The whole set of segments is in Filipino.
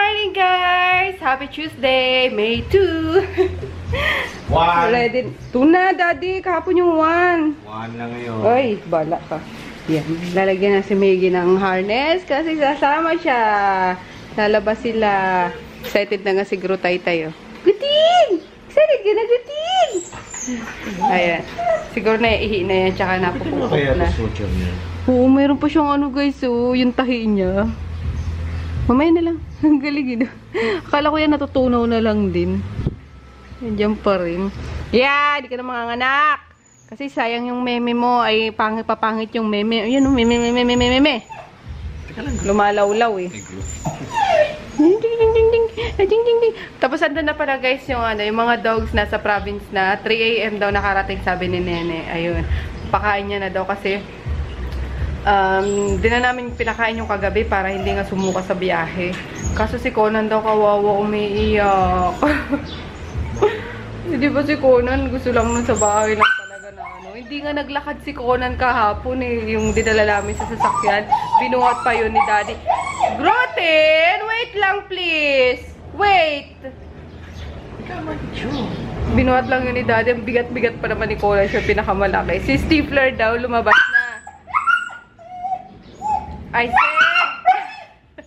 morning, guys! Happy Tuesday, May 2. Ready? 2 na, Daddy. Kahapon yung 1. 1 na ngayon. Ay, bala ka. Yan. Lalagyan na si Maggie ng harness kasi sasama siya. Lalabas sila. Excited na nga siguro tayo. Guting! Excited ka na, Guting! Ayan. Siguro na ihi na yan, tsaka napupukok na. Oo, mayroon pa siyang ano, guys. Oh, yung tahi niya. Mamaya na lang. Ang galing yun. Akala ko yan natutunaw na lang din. Nandiyan pa rin. Yeah! Di ka na manganganak! Kasi sayang yung meme mo. Ay, papangit yung meme. Ayan o, meme. Lumalawlaw eh. Ding, ding, ding, ding, ding. Ding, ding, ding. Tapos andun na pala guys yung, yung mga dogs nasa province na. 3 AM daw nakarating, sabi ni Nene. Ayun. Pakain niya na daw kasi di na namin pinakain yung kagabi para hindi nga sumuka sa biyahe. Kaso si Conan daw kawawa umiiyak. Hindi ba si Conan gusto lang nun sa bahay lang talaga na ano. Hindi nga naglakad si Conan kahapon eh. Yung dinala namin sa sasakyan. Binuhat pa yun ni Daddy. Groten! Wait lang please! Wait! Binuhat lang yun ni Daddy. Ang bigat-bigat pa naman ni Conan siya pinakamalaki. Si Stifler daw lumabas na. I said!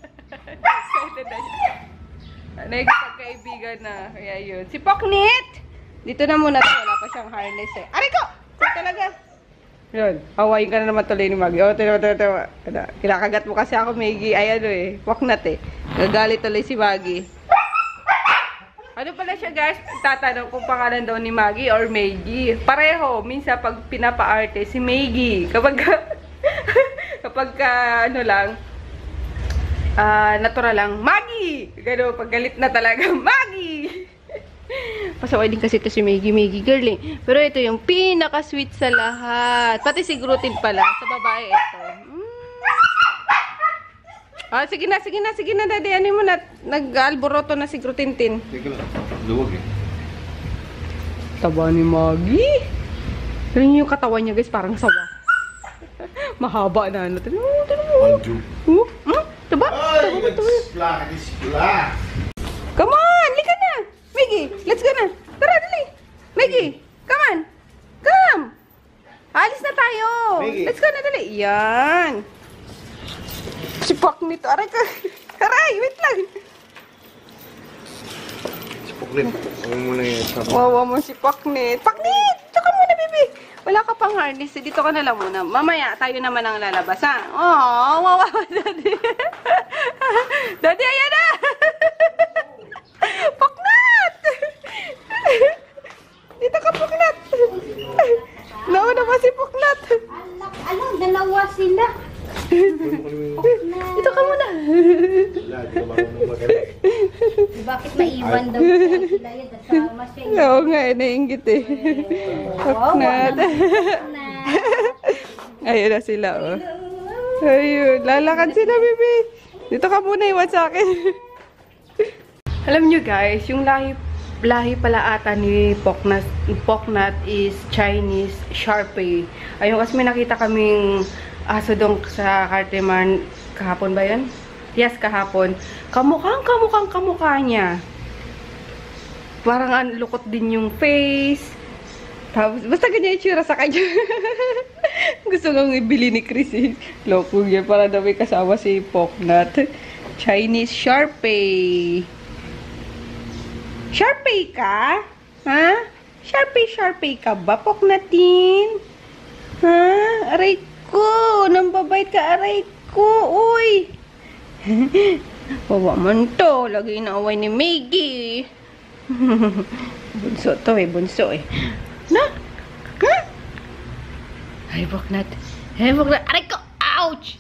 Excited na siya. Nagpagkaibigan na. Kaya yun. Si Poknit! Dito na muna. Wala pa siyang harness eh. Aray ko! Ito talaga. Yun. Hawain ka na naman tuloy ni Maggie. Oh, tawa. Kinakagat mo kasi ako, Maggie. Ay, ano eh. Poknat eh. Nagalit tuloy si Maggie. Ano pala siya, guys? Tatanong kung pangalan daw ni Maggie or Maggie. Pareho. Minsan pag pinapa-arte, si Maggie. Kapag ano lang, natural lang, Maggie! Gano'n, pag galit na talaga, Maggie! Pasaway din kasi ito si Maggie girl eh. Pero ito yung pinaka-sweet sa lahat. Pati si Grutin pala. Sa babae ito. Sige na, Daddy. Ano mo na? Nag-alboroto na si Grutintin. Teka lang. Luwag eh. Taba ni Maggie. Tignan yung katawan niya, guys. Parang sawa. Mahaba na ano. Tignan mo. Taba? Come on! Lika na! Maggie, let's go na. Tara, dali. Maggie, come on. Come. Alis na tayo. Maggie. Let's go na, dali. Yan. Si Poknit. Aray ka. Aray, wait lang. Si Poknit. Huwag mo na yan. Wawa mo si Poknit. Poknit! Dito ka muna, baby. Wala ka pang harness. Dito ka na lang muna. Mamaya, tayo naman ang lalabas, ha? Oh, wawa, Daddy. Daddy, ayan na. Poknat! Dito ka, Poknat. Nauna pa si Poknat. Ano, dalawa sila. Dito ka muna. Bakit maiwan daw sila yun? Kasama siya. Oo nga, naiingit eh. Poknat. Ayun na sila, oh. Ayun, lalakad sila, baby. Dito ka muna, iwan sa akin. Alam nyo guys, yung lahi pala ata ni Poknat is Chinese Sharpei. Ayun, kasi may nakita kaming aso doon sa Carteman kahapon ba yun? Yes, kahapon. Kamukha niya. Parang lukot din yung face. Tapos, basta ganyan yung tsura sa kanya. Gusto ngang ibili ni Chris eh. Loko niya, para daw may kasama si Poknat. Chinese Sharpei. Sharpei ka? Ha? Sharpei ka ba, Poknatin? Ha? Aray ko! Nambabait ka, aray ko! Uy! Wawa man to. Lagi inaaway ni Maggie. Bunso to eh, bunso eh. Na? Ha? Ay, Poknat. Ay, Poknat. Aray ko! Ouch!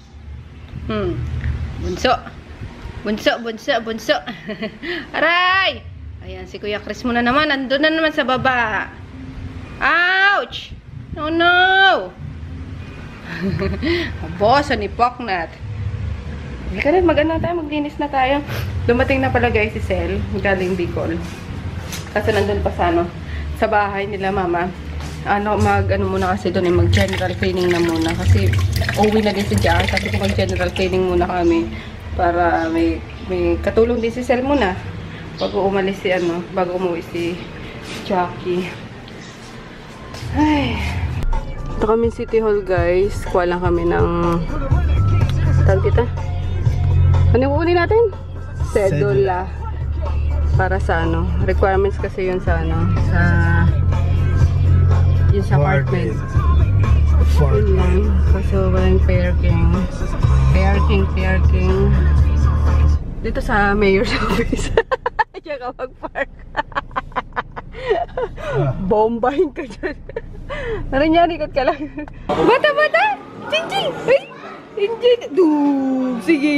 Bunso. Aray! Ayan, si Kuya Chris muna naman. Nandun na naman sa baba. Ouch! No! Boso ni Poknat. Halika na, mag-ano tayo, maglinis na tayo. Dumating na pala guys si Sel, galing Bicol. Kasi nandun pa sa bahay nila mama. Mag-ano muna kasi doon, mag-general cleaning na muna. Kasi uwi na din si Jar. Sabi ko mag-general cleaning muna kami. Para may May katulong din si Sel muna. Bago umalis si bago umuwi si Jackie. Ay. Ito kami City Hall guys. Kuha lang kami ng tawag dito. Ano yung kukunin natin? Cedula. Para sa requirements kasi yun sa yun sa apartment. Yun lang. Kaso walang parking. Parking. Dito sa mayor's office. Diyan ka mag-park. Bombahin ka dyan. Narin yan, ikot ka lang. Bata! Ching! Ay! Ching! Sige!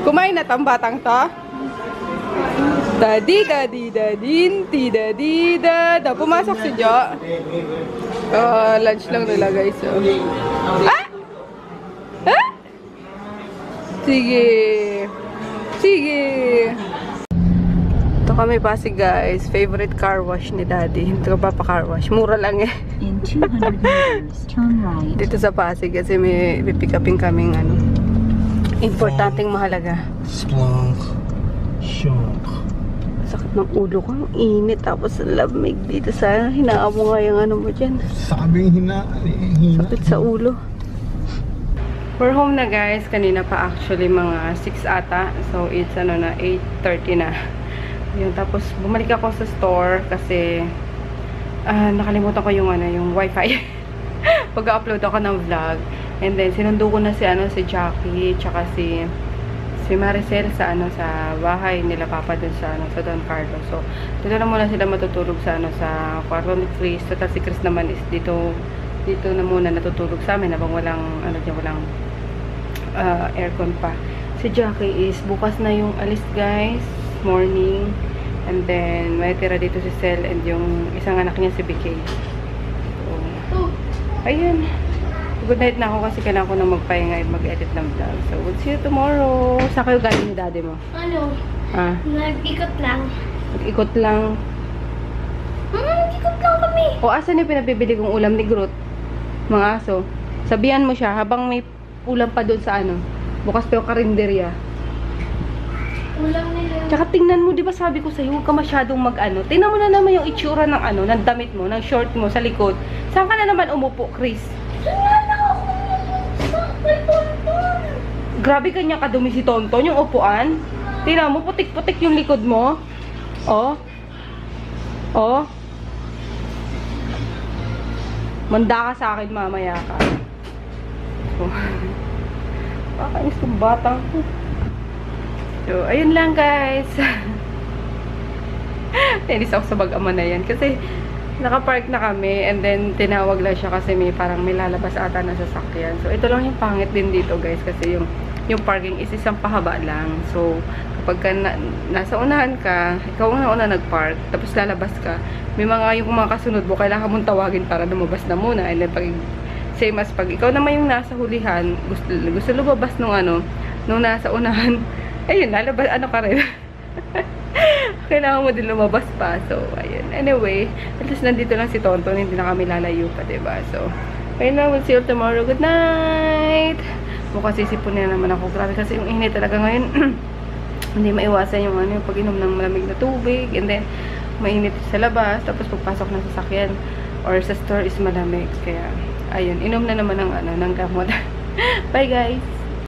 Kumain na tang batang to. Daddy. Pumasok si Jo. Lunch lang nila guys. Ah! Sige. Ito kami Pasig guys. Favorite car wash ni Daddy. Hindi ko pa car wash. Mura lang eh. In 200 meters, turn right. Dito sa Pasig kasi may pick upin kaming importanteng mahalaga. Splunk. Shock. Sakit ng ulo ko. Ang init. Tapos ang lamig dito sa hinaan mo nga yung mo dyan. Sabing hina. Sakit sa ulo. We're home na guys. Kanina pa actually mga 6 ata. So it's 8:30 na. Yun, tapos bumalik ako sa store kasi nakalimutan ko yung wifi. Pag-upload ako ng vlog. And then sinundo ko na si Jackie tsaka si Maricel sa bahay nila Papa dun sa Don Carlos. So dito na muna sila matutulog sa kwarto ni Chris. Total si Chris naman is dito na muna natutulog sa amin habang walang aircon pa. Si Jackie is bukas na yung alis guys, morning. And then may tira dito si Sel and yung isang anak niya si BK. So ayun. Good night na ako kasi kailangan ko na magpahinga at mag-edit ng vlog. So, we'll see you tomorrow. Saan kayo galing ni daddy mo? Nag-ikot lang. Nag-ikot lang. Nag-ikot lang kami. O, asan yung pinabibili kong ulam ni Groot? Mga aso. Sabihan mo siya habang may ulam pa doon sa bukas pa yung karinderya. Ulam nila. Tsaka tingnan mo, di ba sabi ko sa'yo, huwag ka masyadong tingnan mo na naman yung itsura ng damit mo, ng short mo sa likod. Saan ka na naman umupo, Chris? Grabe kanya kadumi si Tonton yung upuan. Tingnan mo, putik-putik yung likod mo. Oh. Manda ka sa akin mamaya ka. Pakainis kong batang ko. So, ayun lang guys. Nainis ako sa bag-ama na yan kasi nakapark na kami and then tinawag lang siya kasi may lalabas ata na sasakyan. So ito lang yung pangit din dito guys kasi yung parking is isang pahaba lang. So kapag nasa unahan ka, ikaw ang nauna nagpark, tapos lalabas ka, may yung mga kasunod mo, kailangan mong tawagin para lumabas na muna. And then same as pag ikaw naman yung nasa hulihan, gusto lumabas nung nasa unahan, ayun, lalabas, ka rin. Kailangan mo din lumabas pa. So, ayun. Anyway, at least nandito lang si Tonton. Hindi na kami lalayo pa, diba? So, ayun na. We'll see you tomorrow. Good night! Bukas sisipunin na naman ako. Grabe kasi yung init talaga ngayon. Hindi maiwasan yung pag-inom ng malamig na tubig. And then, mainit sa labas. Tapos, pagpasok ng sasakyan or sa store is malamig. Kaya, ayun. Inom na naman ng gamot. Bye, guys!